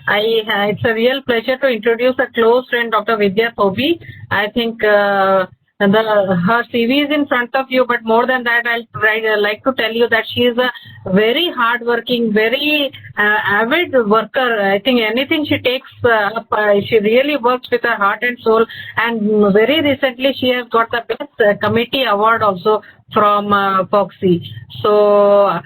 It's a real pleasure to introduce a close friend, Dr. Vidya Thobi. I think her CV is in front of you, but more than that, I'd like to tell you that she is a very hardworking, very avid worker. I think anything she takes up, she really works with her heart and soul. And very recently, she has got the best committee award also from Foxy. So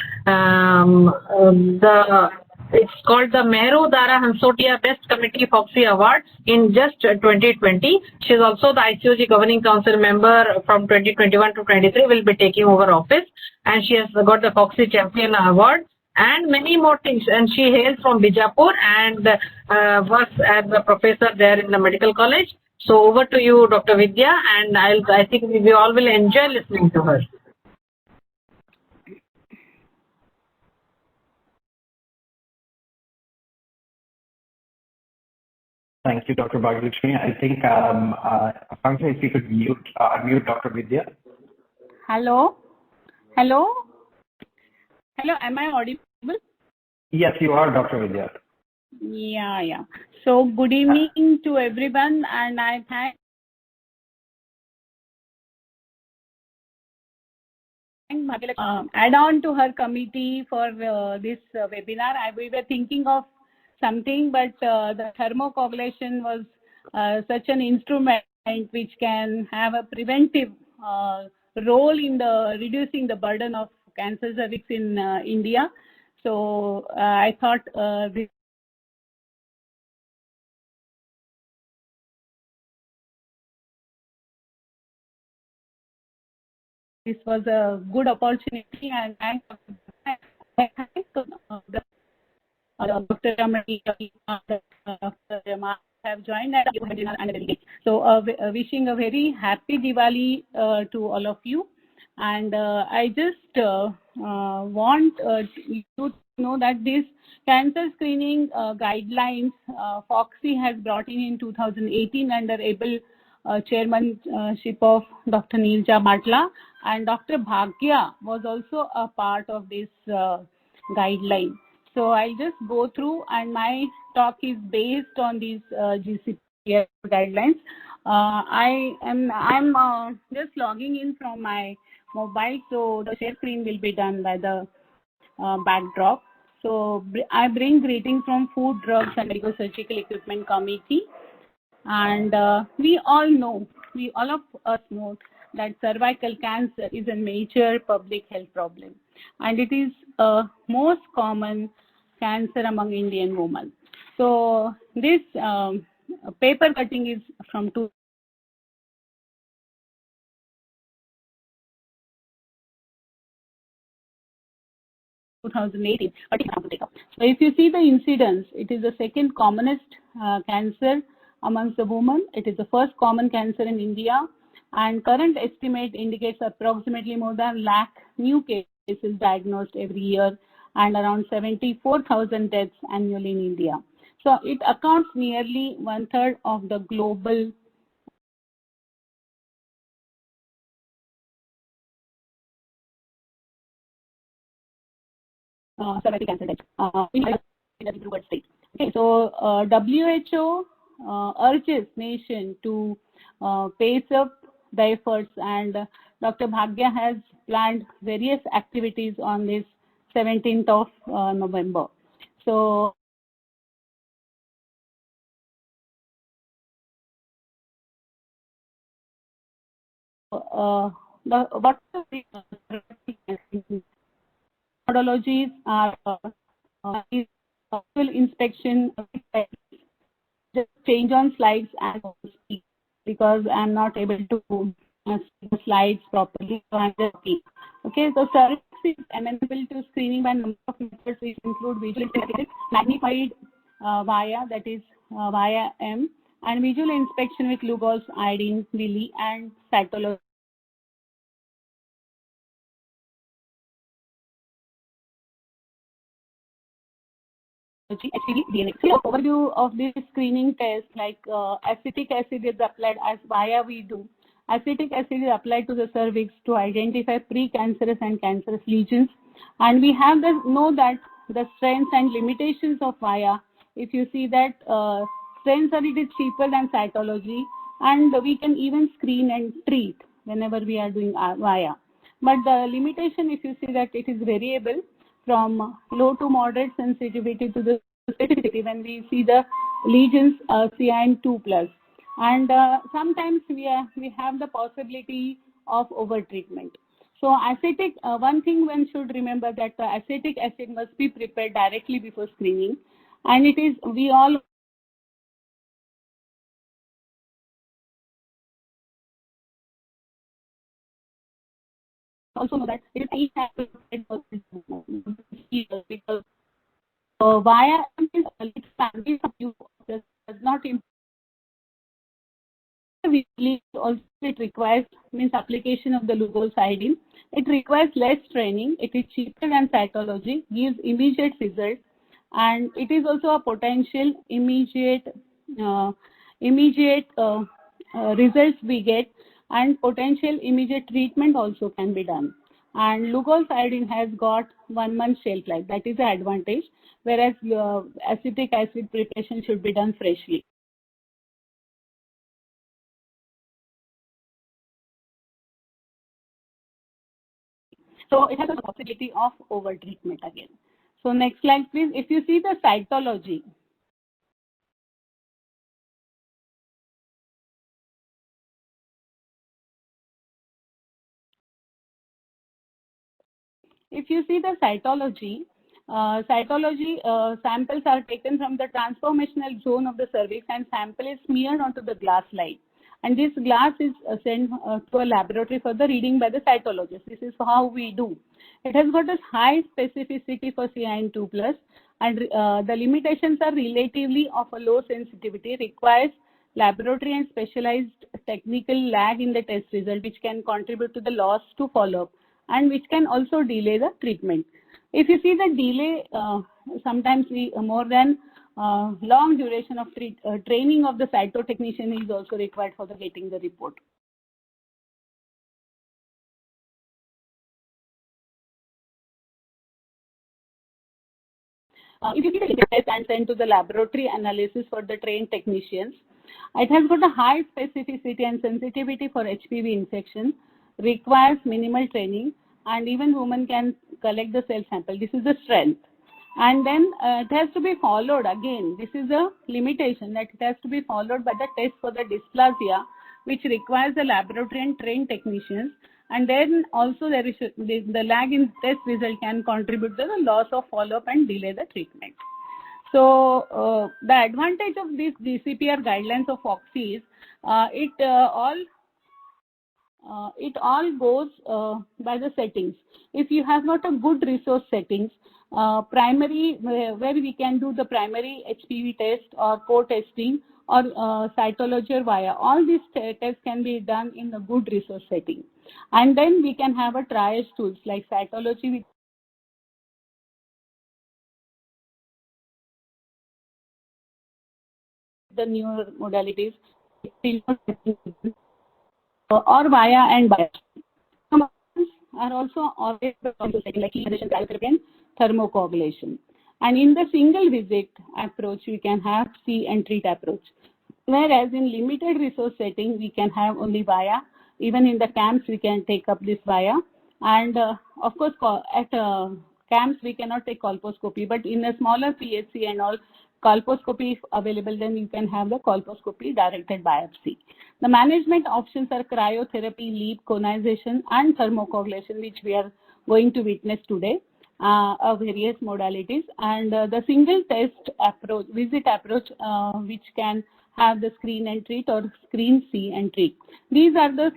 it's called the Mehru Dara Hansotia Best Committee Foxy Award in just 2020. She's also the ICOG Governing Council member from 2021 to 23, will be taking over office, and she has got the Foxy Champion Award and many more things. And she hails from Bijapur and works as a professor there in the medical college. So over to you, Dr. Vidya, and I think we all will enjoy listening to her. Thank you, Dr. Bhagyalakshmi. I think, Akanksha, if you could unmute Dr. Vidya. Hello? Hello? Hello, am I audible? Yes, you are, Dr. Vidya. Yeah. So, good evening to everyone, and I thank add on to her committee for this webinar. We were thinking of something, but the thermocoagulation was such an instrument which can have a preventive role in reducing the burden of cancer cervix in India. So I thought this was a good opportunity, and I thank Dr. Ramani have joined and so wishing a very happy Diwali to all of you. And I just want you to know that this cancer screening guidelines Foxy has brought in 2018 under able chairmanship of Dr. Neelja Matla, and Dr. Bhagya was also a part of this guideline. So I'll just go through, and my talk is based on these GCPS guidelines. I'm just logging in from my mobile, so the share screen will be done by the backdrop. So I bring greetings from Food, Drugs and Medical Surgical Equipment Committee, and we all of us know that cervical cancer is a major public health problem, and it is most common cancer among Indian women. So this paper cutting is from 2018. So if you see the incidence, it is the second commonest cancer amongst the women. It is the first common cancer in India, and current estimate indicates approximately more than 1 lakh new cases diagnosed every year, and around 74,000 deaths annually in India. So it accounts nearly 1/3 of the global cervical cancer deaths in the developed state. Okay, so WHO urges nation to pace up the efforts, and Dr. Bhagya has planned various activities on this 17th of November. So what methodologies are inspection. Just change on slides and speak, because I'm not able to see the slides properly. So I'm just speak. Okay, so cervix is amenable to screening by number of methods, which include visual inspection, magnified via, that is via M, and visual inspection with Lugol's iodine, Willi, and cytology. DNA. So overview of this screening test, like acetic acid is applied as via we do. Acetic acid is applied to the cervix to identify precancerous and cancerous lesions, and we have to know that the strengths and limitations of via if you see that sensor, it is cheaper than cytology, and we can even screen and treat whenever we are doing VIA. But the limitation, if you see that it is variable from low to moderate sensitivity to the specificity when we see the lesions CIN2+. And sometimes we have the possibility of over-treatment. So acetic, one thing one should remember that the acetic acid must be prepared directly before screening. And it is, we all also know that it is because VIA does not also it requires means application of the leukocytin. It requires less training. It is cheaper than cytology, gives immediate results, and it is also a potential immediate results we get, and potential immediate treatment also can be done. And leukocytin has got 1 month shelf life. That is the advantage, whereas acetic acid preparation should be done freshly. So it has a possibility of over-treatment again. So next slide, please. If you see the cytology, samples are taken from the transformational zone of the cervix, and sample is smeared onto the glass slide. And this glass is sent to a laboratory for the reading by the cytologist. This is how we do. It has got a high specificity for CIN2+, and the limitations are relatively of a low sensitivity, requires laboratory and specialized technical lag in the test result, which can contribute to the loss to follow-up, and which can also delay the treatment. If you see the delay, sometimes more than long duration of training of the cytotechnician is also required for the getting the report. If you get the test and send to the laboratory analysis for the trained technicians, it has got a high specificity and sensitivity for HPV infection, requires minimal training, and even women can collect the cell sample. This is the strength. And then it has to be followed again. This is a limitation, that it has to be followed by the test for the dysplasia, which requires the laboratory and trained technicians. And then also there is the lag in test result can contribute to the loss of follow-up and delay the treatment. So the advantage of this DCPR guidelines of FOXI is it all goes by the settings. If you have got a good resource settings, primary where we can do the primary HPV test or co-testing or cytology or VIA, all these tests can be done in a good resource setting. And then we can have a triage tools like cytology with the newer modalities or VIA and biopsy. Are also always like cryotherapy and thermocoagulation. And in the single visit approach, we can have see and treat approach. Whereas in limited resource setting, we can have only VIA. Even in the camps, we can take up this VIA. And of course, at camps, we cannot take colposcopy, but in a smaller PHC and all, colposcopy if available, then you can have the colposcopy directed biopsy. The management options are cryotherapy, LEEP, conization, and thermocoagulation, which we are going to witness today, of various modalities. And the single test approach, visit approach, which can have the screen and treat or screen, see and treat. These are the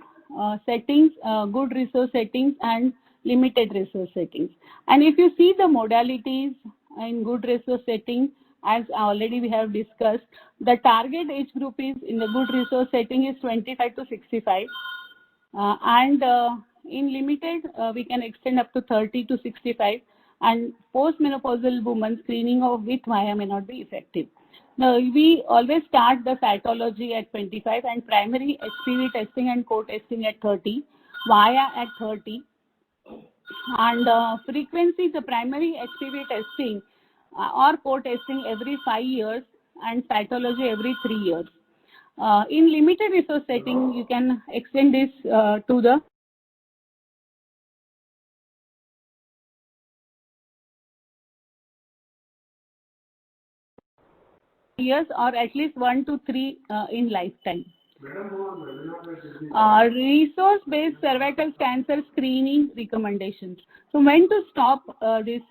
settings, good resource settings and limited resource settings. And if you see the modalities in good resource setting, as already we have discussed, the target age group is in the good resource setting is 25 to 65. And in limited, we can extend up to 30 to 65. And postmenopausal women screening of with VIA may not be effective. Now, we always start the cytology at 25 and primary HPV testing and co-testing at 30, VIA at 30. And frequency, the primary HPV testing or co-testing every 5 years and cytology every 3 years. In limited resource setting, you can extend this to the years or at least 1 to 3 in lifetime. Resource-based cervical cancer screening recommendations. So when to stop this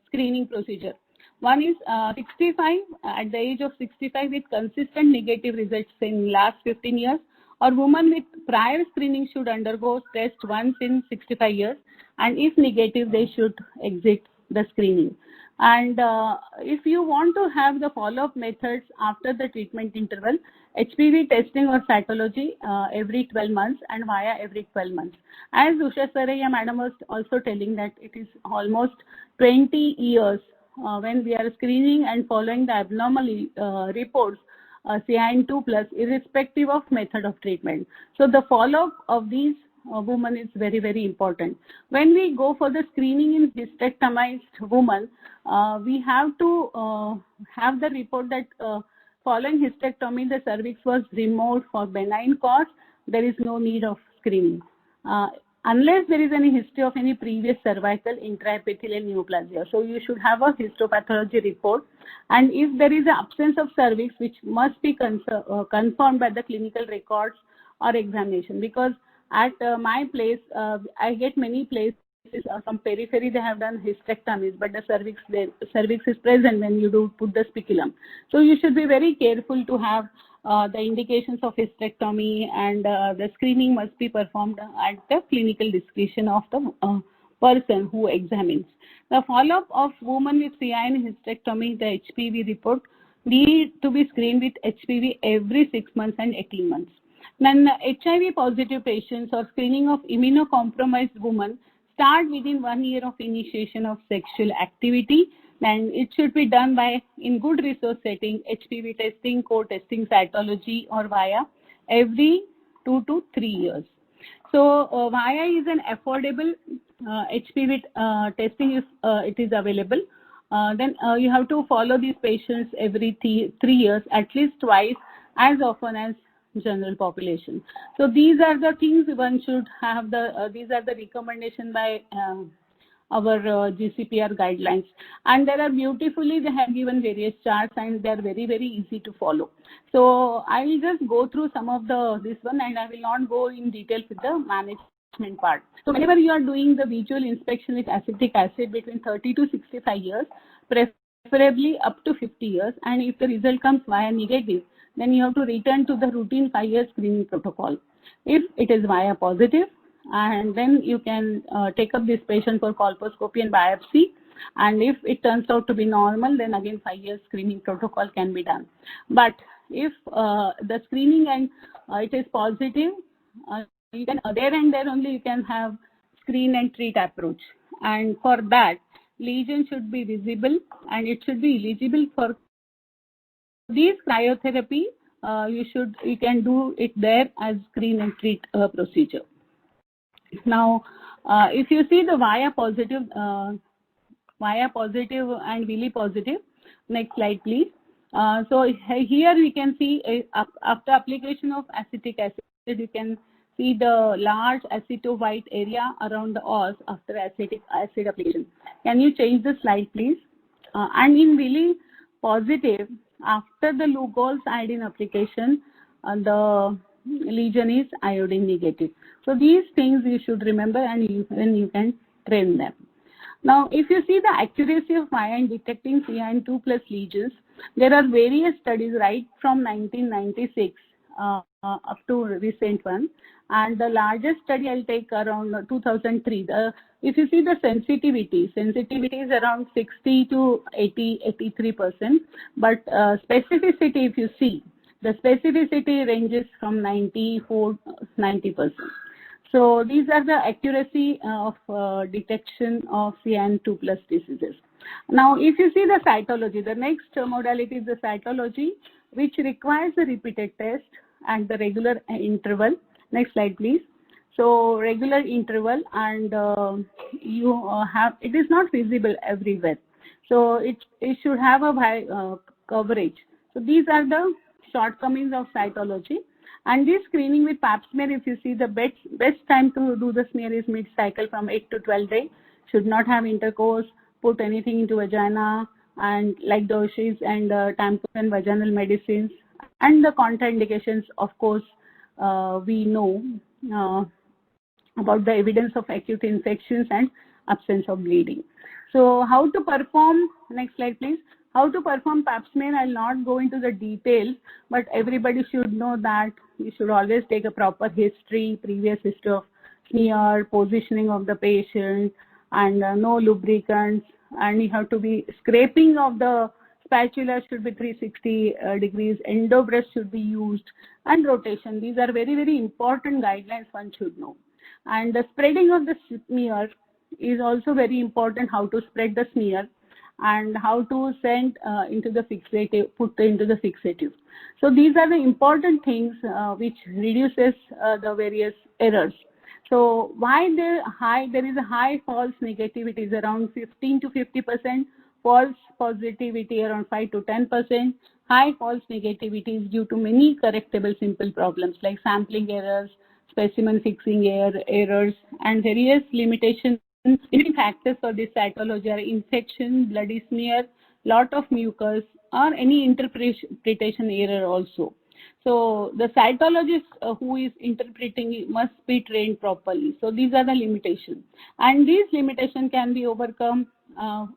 screening procedure? One is 65, at the age of 65 with consistent negative results in last 15 years, or women with prior screening should undergo test once in 65 years, and if negative, they should exit the screening. And if you want to have the follow-up methods after the treatment interval, HPV testing or cytology every 12 months and via every 12 months. As Usha Saraiya madam was also telling that it is almost 20 years when we are screening and following the abnormal reports, CIN2+, irrespective of method of treatment. So the follow-up of these women is very, very important. When we go for the screening in hysterectomized women, we have to have the report that following hysterectomy, the cervix was removed for benign cause. There is no need of screening. Unless there is any history of any previous cervical intraepithelial neoplasia. So you should have a histopathology report. And if there is an absence of cervix, which must be confirmed by the clinical records or examination, because at my place, I get many places, some periphery, they have done hysterectomies, but the cervix is present when you do put the speculum. So you should be very careful to have the indications of hysterectomy, and the screening must be performed at the clinical discretion of the person who examines. The follow-up of women with CIN hysterectomy, the HPV report, need to be screened with HPV every 6 months and 18 months. Then HIV positive patients or screening of immunocompromised women start within 1 year of initiation of sexual activity. Then it should be done by, in good resource setting, HPV testing, co-testing, cytology, or via every 2 to 3 years. So via is an affordable HPV testing if it is available. Then you have to follow these patients every 3 years, at least twice, as often as general population. So these are the things one should have. These are the recommendation by our GCPR guidelines, and there are beautifully, they have given various charts, and they are very, very easy to follow. So I will just go through some of this one, and I will not go in detail with the management part. So whenever you are doing the visual inspection with acetic acid between 30 to 65 years, preferably up to 50 years, and if the result comes via negative, then you have to return to the routine 5-year screening protocol. If it is via positive, and then you can take up this patient for colposcopy and biopsy, and if it turns out to be normal, then again 5-year screening protocol can be done. But if the screening and it is positive, you can there and there only you can have screen and treat approach, and for that lesion should be visible and it should be eligible for these cryotherapy. You can do it there as screen and treat procedure. Now, if you see the via positive and Vili positive, next slide please. So here we can see after application of acetic acid, you can see the large aceto-white area around the os after acetic acid application. Can you change the slide please? And in Vili positive, after the Lugol's iodine application, the lesion is iodine negative. So these things you should remember, and then you can train them. Now, if you see the accuracy of Maya in detecting CIN2+ lesions, there are various studies right from 1996 up to recent one, and the largest study I'll take around 2003. If you see the sensitivity is around 60 to 83%, but specificity, if you see, the specificity ranges from 94 to 90%. So these are the accuracy of detection of CIN2+ diseases. Now, if you see the cytology, the next modality is the cytology, which requires a repeated test and the regular interval. Next slide, please. So regular interval, and you have, it is not visible everywhere. So it should have a high coverage. So these are the shortcomings of cytology. And this screening with pap smear, if you see, the best time to do the smear is mid-cycle from 8 to 12 days. Should not have intercourse, put anything into vagina, and like doses and tampons and vaginal medicines. And the contraindications, of course, we know about the evidence of acute infections and absence of bleeding. So how to perform, next slide please. How to perform pap smear, I'll not go into the details, but everybody should know that you should always take a proper history, previous history of smear, positioning of the patient, and no lubricants, and you have to be scraping of the spatula should be 360 degrees, endobrush should be used, and rotation. These are very, very important guidelines one should know. And the spreading of the smear is also very important, how to spread the smear and how to send into the fixative, put into the fixative. So these are the important things which reduces the various errors. So why there is a high false negativity is around 15 to 50%, false positivity around 5 to 10%. High false negativity is due to many correctable simple problems like sampling errors, specimen fixing errors, and various limitations. Limiting factors for this cytology are infection, bloody smear, lot of mucus, or any interpretation error also. So the cytologist who is interpreting it must be trained properly. So these are the limitations, and these limitations can be overcome. How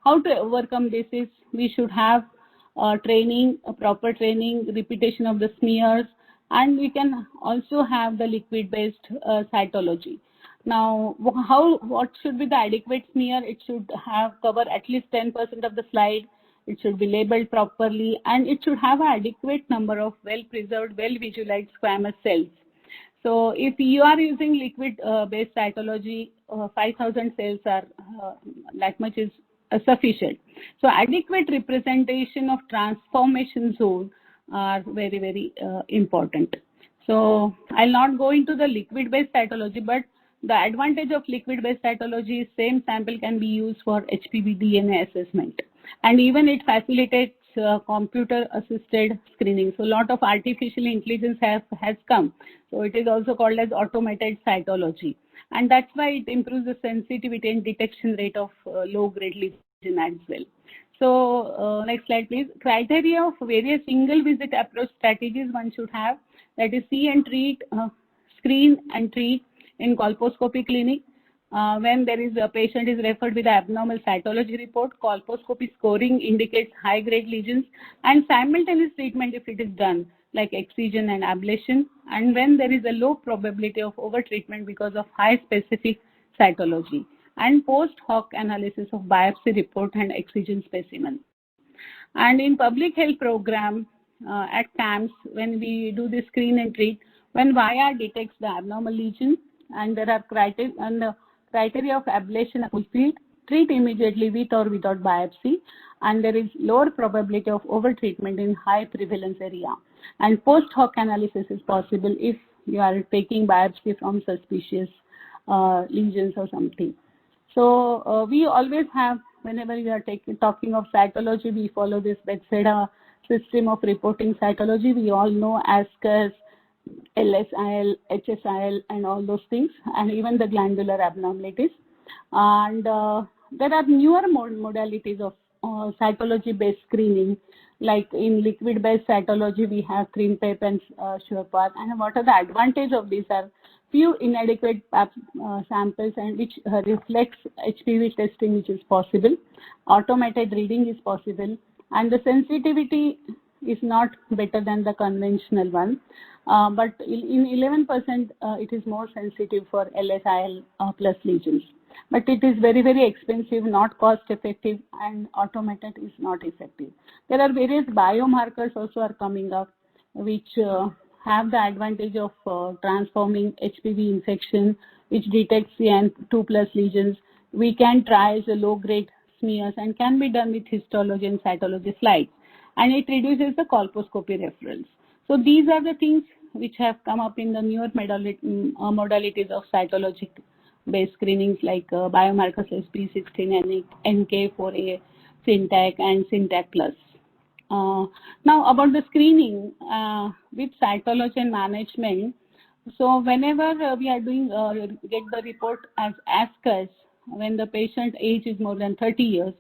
to overcome this is we should have training, proper training, repetition of the smears, and we can also have the liquid-based cytology. Now, what should be the adequate smear? It should have cover at least 10% of the slide. It should be labeled properly, and it should have an adequate number of well-preserved, well-visualized squamous cells. So if you are using liquid-based cytology, 5,000 cells are that much is sufficient. So adequate representation of transformation zone are very, very important. So I'll not go into the liquid-based cytology, but the advantage of liquid-based cytology is same sample can be used for HPV DNA assessment, and even it facilitates computer-assisted screening. So a lot of artificial intelligence has come. So it is also called as automated cytology, and that's why it improves the sensitivity and detection rate of low-grade lesion as well. So next slide, please. Criteria of various single-visit approach strategies one should have, that is see and treat, screen and treat in colposcopy clinic. When there is a patient is referred with abnormal cytology report, colposcopy scoring indicates high-grade lesions, and simultaneous treatment if it is done, like excision and ablation, and when there is a low probability of over-treatment because of high specific cytology, and post hoc analysis of biopsy report and excision specimen. And in public health program at camps, when we do the screen and treat, when VIA detects the abnormal lesion and there are criteria, and the criteria of ablation are fulfilled, treat immediately with or without biopsy, and there is lower probability of over-treatment in high prevalence area. And post hoc analysis is possible if you are taking biopsy from suspicious lesions or something. So we always have, whenever we are talking of cytology, we follow this Bethesda system of reporting cytology. We all know ASCUS, LSIL, HSIL, and all those things, and even the glandular abnormalities. And there are newer modalities of cytology-based screening, like in liquid-based cytology, we have CRIMPEP and SurePath. And what are the advantages of these are few inadequate samples and which reflects HPV testing, which is possible. Automated reading is possible, and the sensitivity is not better than the conventional one. But in 11%, it is more sensitive for LSIL plus lesions. But it is very, very expensive, not cost effective, and automated is not effective. There are various biomarkers also are coming up, which have the advantage of transforming HPV infection, which detects CN2+ lesions. We can try as a low-grade smears and can be done with histology and cytology slides, and it reduces the colposcopy referrals. So these are the things which have come up in the newer modalities of cytologic based screenings like biomarkers SP16, NK4A, Syntac, and Syntac Plus. Now about the screening with cytology and management. So whenever we are doing get the report as ASCUS, when the patient age is more than 30 years,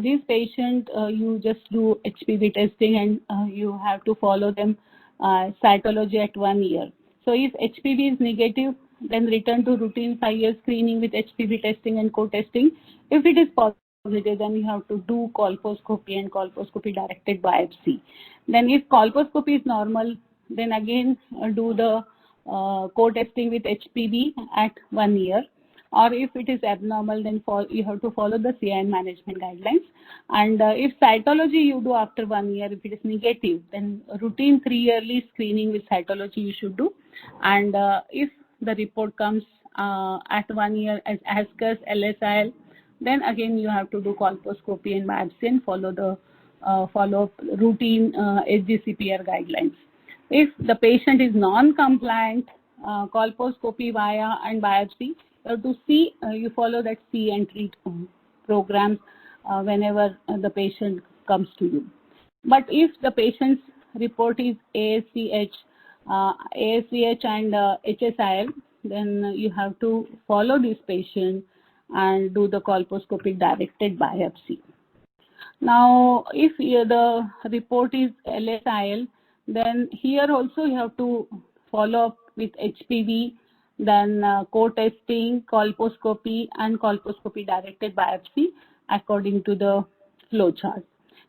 this patient you just do HPV testing and you have to follow them cytology at 1 year. So if HPV is negative, then return to routine 5-year screening with HPV testing and co-testing. If it is positive, then you have to do colposcopy and colposcopy directed biopsy. Then if colposcopy is normal, then again do the co-testing with HPV at 1 year. Or if it is abnormal, then you have to follow the CIN management guidelines. And if cytology you do after 1 year, if it is negative, then routine 3-yearly screening with cytology you should do. And if the report comes at 1 year as ASCUS, LSIL, then again you have to do colposcopy and biopsy and follow the routine HGCPR guidelines. If the patient is non-compliant, colposcopy via and biopsy, you have to see, you follow that see and treat programs whenever the patient comes to you. But if the patient's report is ASCH and HSIL, then you have to follow this patient and do the colposcopic directed biopsy. Now, if the report is LSIL, then here also you have to follow up with HPV, then co-testing, colposcopy, and colposcopy directed biopsy according to the flow chart.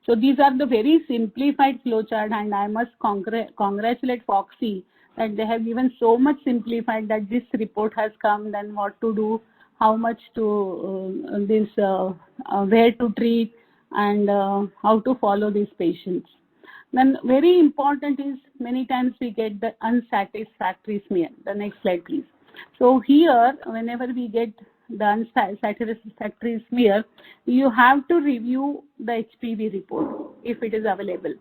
So these are the very simplified flow chart, and I must congratulate Foxy that they have given so much simplified that this report has come, then what to do, how much to where to treat, and how to follow these patients. Then very important is many times we get the unsatisfactory smear. The next slide, please. So here, whenever we get the unsatisfactory smear, you have to review the HPV report if it is available.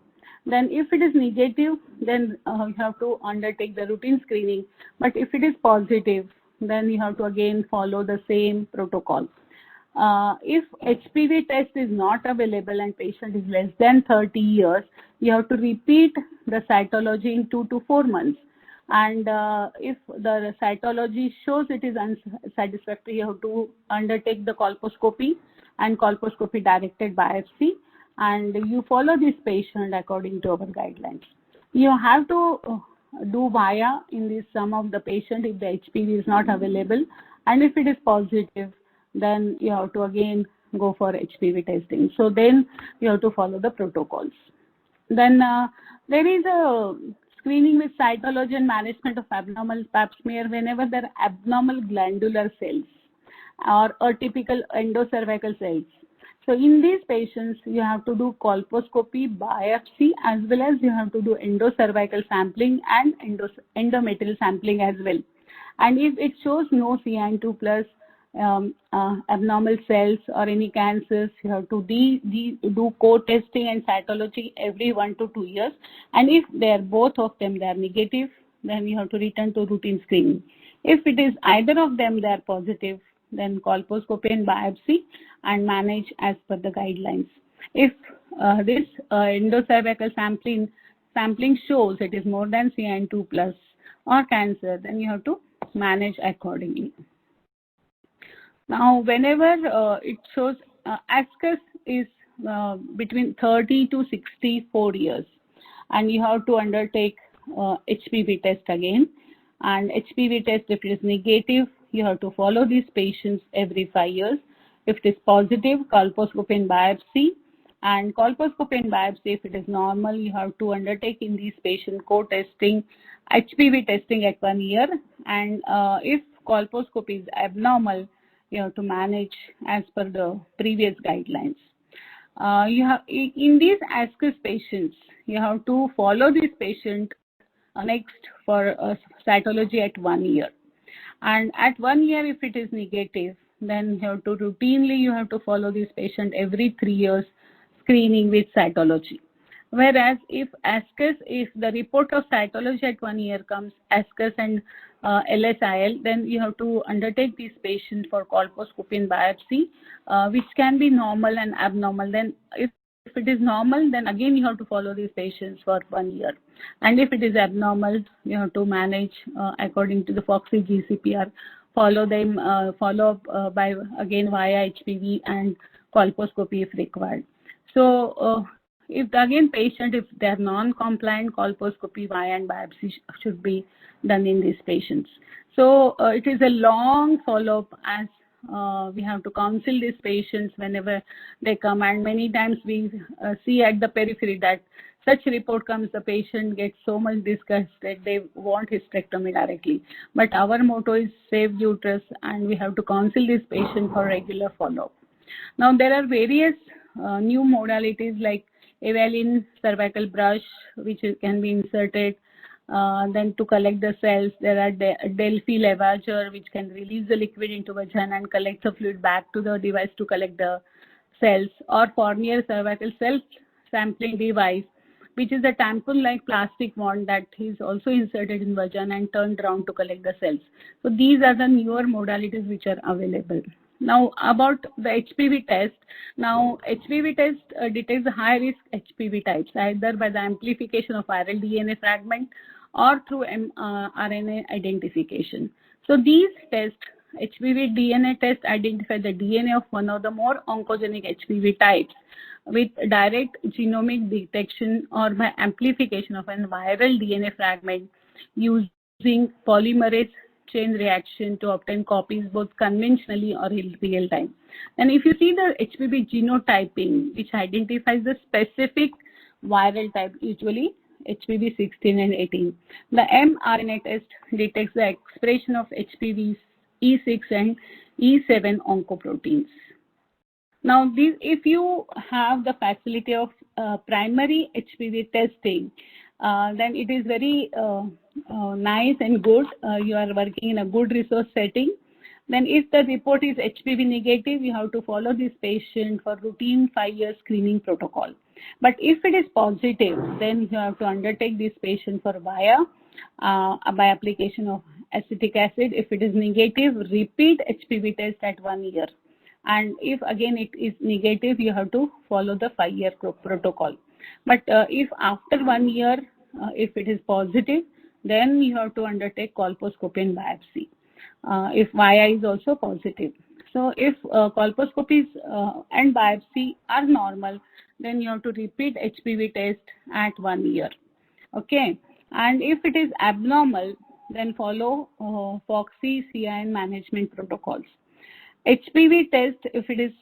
Then if it is negative, then you have to undertake the routine screening. But if it is positive, then you have to again follow the same protocol. If HPV test is not available and patient is less than 30 years, you have to repeat the cytology in 2 to 4 months. And if the cytology shows it is unsatisfactory, you have to undertake the colposcopy and colposcopy directed biopsy, and you follow this patient according to our guidelines. You have to do via in this some of the patient if the HPV is not available, and if it is positive, then you have to again go for HPV testing. So then you have to follow the protocols. Then there is a screening with cytology and management of abnormal pap smear whenever there are abnormal glandular cells or atypical endocervical cells. So in these patients, you have to do colposcopy, biopsy, as well as you have to do endocervical sampling and endometrial sampling as well. And if it shows no CIN2 plus abnormal cells or any cancers, you have to do co-testing and cytology every 1 to 2 years. And if they are both of them, they are negative, then you have to return to routine screening. If it is either of them, they are positive, then colposcopy and biopsy and manage as per the guidelines. If this endocervical sampling shows it is more than CIN2 plus or cancer, then you have to manage accordingly. Now, whenever it shows ASCUS is between 30 to 64 years, and you have to undertake HPV test again. And HPV test, if it is negative, you have to follow these patients every 5 years. If it is positive, colposcopy and biopsy. And colposcopy and biopsy, if it is normal, you have to undertake in these patients co-testing, HPV testing at 1 year. And if colposcopy is abnormal, you have to manage as per the previous guidelines. You have in these ASCUS patients, you have to follow this patient next for cytology at 1 year. And at 1 year, if it is negative, then you have to routinely follow this patient every 3 years screening with cytology. Whereas if ASCUS, if the report of cytology at 1 year comes ASCUS and LSIL, then you have to undertake these patients for colposcopy and biopsy, which can be normal and abnormal. Then if it is normal, then again you have to follow these patients for 1 year. And if it is abnormal, you have to manage according to the FOXY GCPR, follow up by again via HPV and colposcopy if required. So if again patient, if they are non-compliant, colposcopy via and biopsy should be done in these patients. So it is a long follow-up, as we have to counsel these patients whenever they come, and many times we see at the periphery that such report comes, the patient gets so much disgusted, they want hysterectomy directly. But our motto is save uterus, and we have to counsel this patient for regular follow-up. Now there are various new modalities like Evalin cervical brush, which can be inserted. Then to collect the cells, there are Delphi lavager, which can release the liquid into vagina and collect the fluid back to the device to collect the cells, or Fournier cervical cell sampling device, which is a tampon-like plastic wand that is also inserted in vagina and turned around to collect the cells. So these are the newer modalities which are available. Now about the HPV test. Now HPV test detects the high-risk HPV types either by the amplification of viral DNA fragment or through RNA identification. So these tests, HPV DNA test, identify the DNA of one of the more oncogenic HPV types with direct genomic detection or by amplification of a viral DNA fragment using polymerase chain reaction to obtain copies both conventionally or in real time. And if you see the HPV genotyping, which identifies the specific viral type, usually HPV 16 and 18. The mRNA test detects the expression of HPV E6 and E7 oncoproteins. Now, if you have the facility of primary HPV testing, then it is very nice and good. You are working in a good resource setting. Then if the report is HPV negative, you have to follow this patient for routine 5-year screening protocol. But if it is positive, then you have to undertake this patient for by application of acetic acid. If it is negative, repeat HPV test at 1 year. And if again it is negative, you have to follow the 5-year protocol. But if after 1 year, if it is positive, then you have to undertake colposcopy and biopsy. If VIA is also positive. So if colposcopies and biopsy are normal, then you have to repeat HPV test at 1 year. Okay. And if it is abnormal, then follow FOXY CIN management protocols. HPV test, if it is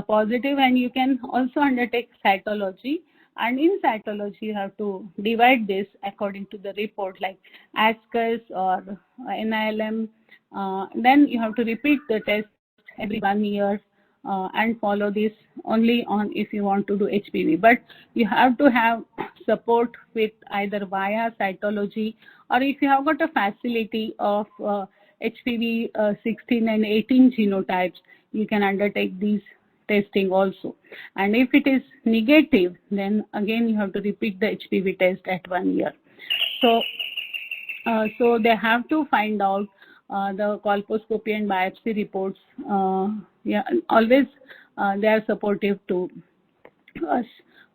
positive, and you can also undertake cytology. And in cytology, you have to divide this according to the report, like ASCUS or NILM. Then you have to repeat the test every 1 year and follow this only on if you want to do HPV. But you have to have support with either via cytology, or if you have got a facility of HPV 16 and 18 genotypes, you can undertake these testing also. And if it is negative, then again you have to repeat the HPV test at 1 year. So they have to find out the colposcopy and biopsy reports. Yeah, always they are supportive to us.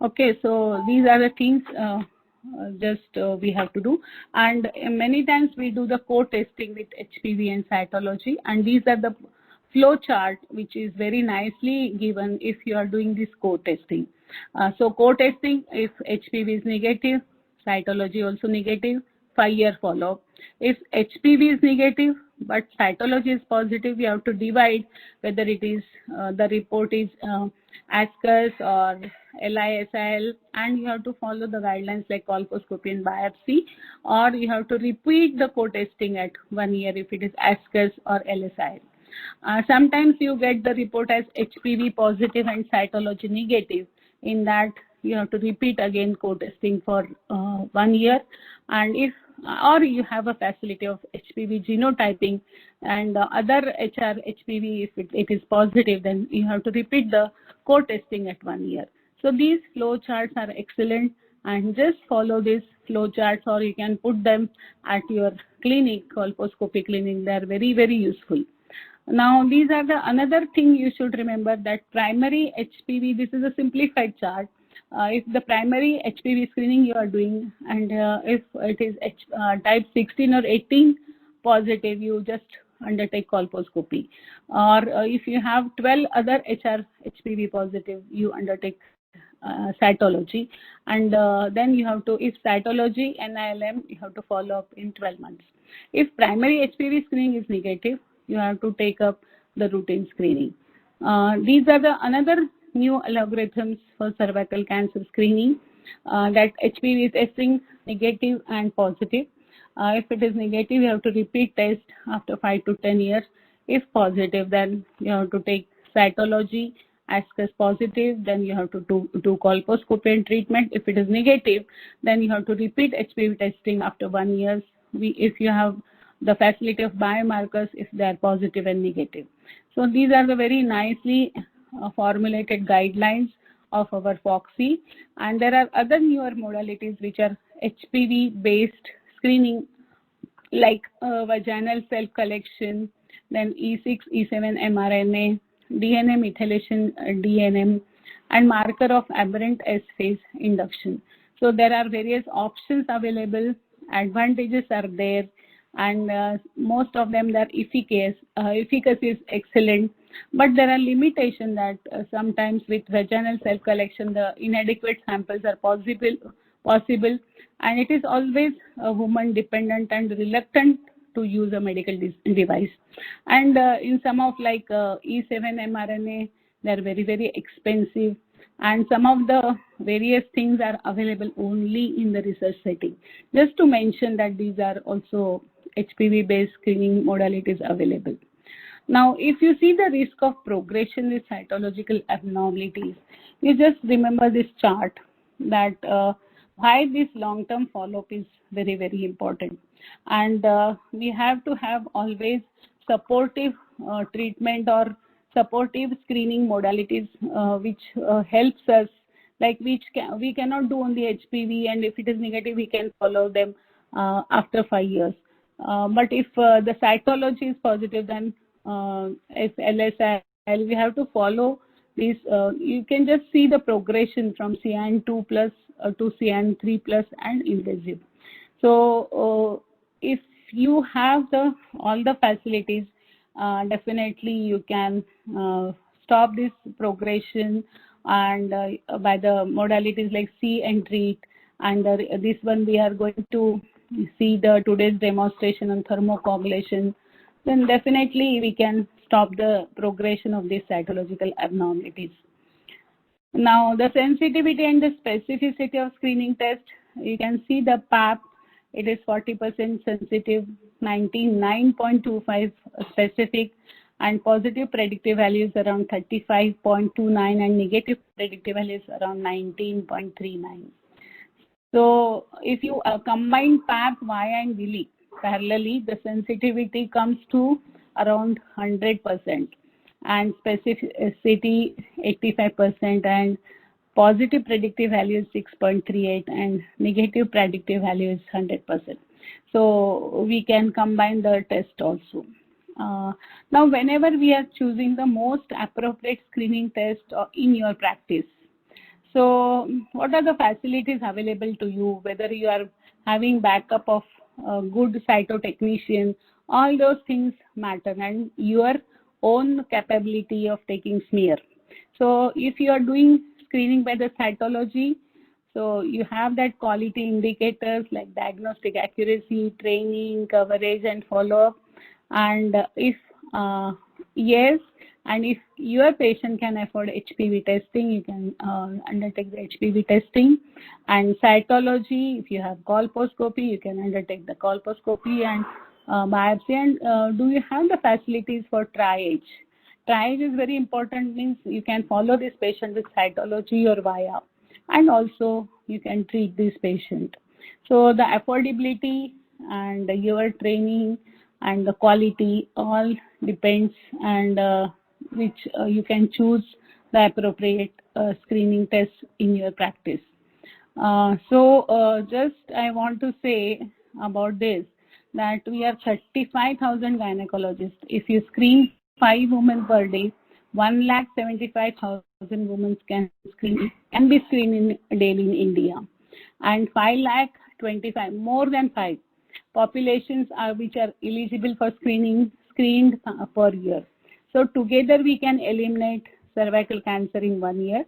Okay, so these are the things we have to do. And many times we do the co-testing with HPV and cytology, and these are the flow chart which is very nicely given if you are doing this co-testing. So co-testing, if HPV is negative, cytology also negative, 5-year follow-up. If HPV is negative but cytology is positive, you have to divide whether it is the report is ASCUS or LISIL, and you have to follow the guidelines like colposcopy and biopsy, or you have to repeat the co-testing at 1 year if it is ASCUS or LSIL. Sometimes you get the report as HPV positive and cytology negative. In that, you have to repeat again co-testing for 1 year. And if or you have a facility of HPV genotyping and other HPV, if it is positive, then you have to repeat the co-testing at 1 year. So these flow charts are excellent, and just follow these flow charts, or you can put them at your clinic, colposcopy clinic, they are very, very useful. Now, these are the another thing you should remember, that primary HPV, this is a simplified chart. If the primary HPV screening you are doing, and if it is type 16 or 18 positive, you just undertake colposcopy. Or if you have 12 other HPV positive, you undertake cytology, and then you have to, if cytology, NILM, you have to follow up in 12 months. If primary HPV screening is negative, you have to take up the routine screening. These are the another new algorithms for cervical cancer screening, that HPV testing negative and positive. If it is negative, you have to repeat test after 5 to 10 years. If positive, then you have to take cytology. As positive, then you have to do colposcopy and treatment. If it is negative, then you have to repeat HPV testing after 1 year. If you have the facility of biomarkers, if they are positive and negative. So these are the very nicely formulated guidelines of our FOXI. And there are other newer modalities which are HPV-based screening, like vaginal cell collection, then E6, E7 mRNA, DNA methylation, DNM, and marker of aberrant S phase induction. So there are various options available, advantages are there, and most of them, their efficacy is excellent, but there are limitations that sometimes with vaginal cell collection, the inadequate samples are possible, and it is always woman dependent and reluctant to use a medical device. And in some of like E7 mRNA, they are very, very expensive, and some of the various things are available only in the research setting. Just to mention that these are also HPV-based screening modalities available. Now, if you see the risk of progression with cytological abnormalities, you just remember this chart, that why this long-term follow-up is very, very important. And we have to have always supportive treatment or supportive screening modalities which helps us, like we cannot do only HPV, and if it is negative, we can follow them after 5 years. But if the cytology is positive, then if LSI, we have to follow this. You can just see the progression from CIN2 plus to CIN3 plus and invasive. So if you have all the facilities, definitely you can stop this progression, and by the modalities like see and treat, and this one we are going to see today's demonstration on thermocoagulation, then definitely we can stop the progression of these cytological abnormalities. Now, the sensitivity and the specificity of screening test, you can see the PAP, it is 40% sensitive, 99.25 specific, and positive predictive values around 35.29, and negative predictive values around 19.39. So if you combine PAP, VIA, and VILI parallelly, the sensitivity comes to around 100%, and specificity 85%, and positive predictive value is 6.38, and negative predictive value is 100%. So we can combine the test also. Now, whenever we are choosing the most appropriate screening test in your practice, so what are the facilities available to you, whether you are having backup of good cytotechnician, all those things matter, and your own capability of taking smear. So if you are doing screening by the cytology, so you have that quality indicators like diagnostic accuracy, training, coverage, and follow-up. And if yes, and if your patient can afford HPV testing, you can undertake the HPV testing. And cytology, if you have colposcopy, you can undertake the colposcopy and biopsy. And do you have the facilities for triage? Triage is very important, means you can follow this patient with cytology or VIA, and also you can treat this patient. So the affordability and your training and the quality all depends, and which you can choose the appropriate screening test in your practice. So just I want to say about this, that we have 35,000 gynecologists. If you screen 5 women per day, 1,75,000 women can be screened daily in India, and 5,25,000, more than 5 populations are which are eligible for screened per year. So together we can eliminate cervical cancer in 1 year.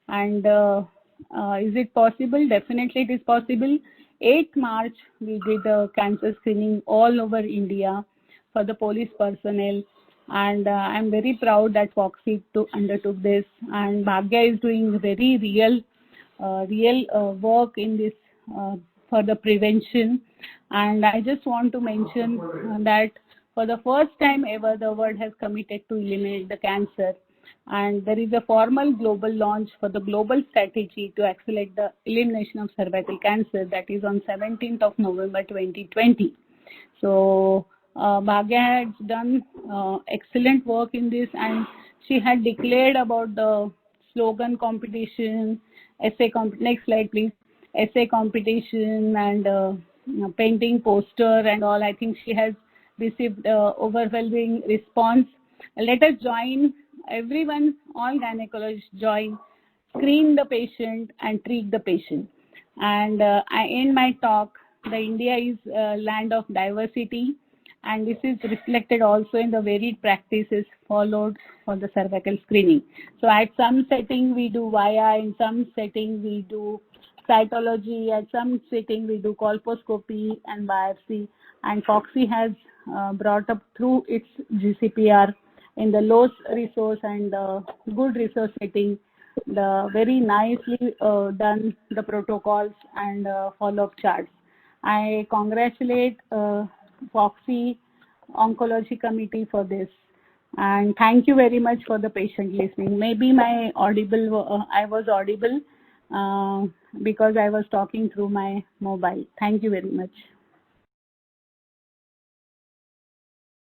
And is it possible? Definitely it is possible. 8th March we did cancer screening all over India for the police personnel, and I'm very proud that Foxy undertook this, and Bhagya is doing very real work in this for the prevention. And I just want to mention that for the first time ever, the world has committed to eliminate the cancer, and there is a formal global launch for the global strategy to accelerate the elimination of cervical cancer, that is on 17th of November 2020. So Bhagya has done excellent work in this, and she had declared about the slogan competition, next slide please, essay competition, and painting poster and all. I think she has received overwhelming response. Let us join, everyone, all gynecologists join, screen the patient and treat the patient. And I end my talk. The India is a land of diversity, and this is reflected also in the varied practices followed for the cervical screening. So at some setting we do VIA, in some setting we do cytology, at some setting we do colposcopy and biopsy, and Foxy has brought up through its GCPR in the low resource and good resource setting, the very nicely done the protocols and follow-up charts. I congratulate Foxy Oncology Committee for this, and thank you very much for the patient listening. Maybe I was audible because I was talking through my mobile. Thank you very much.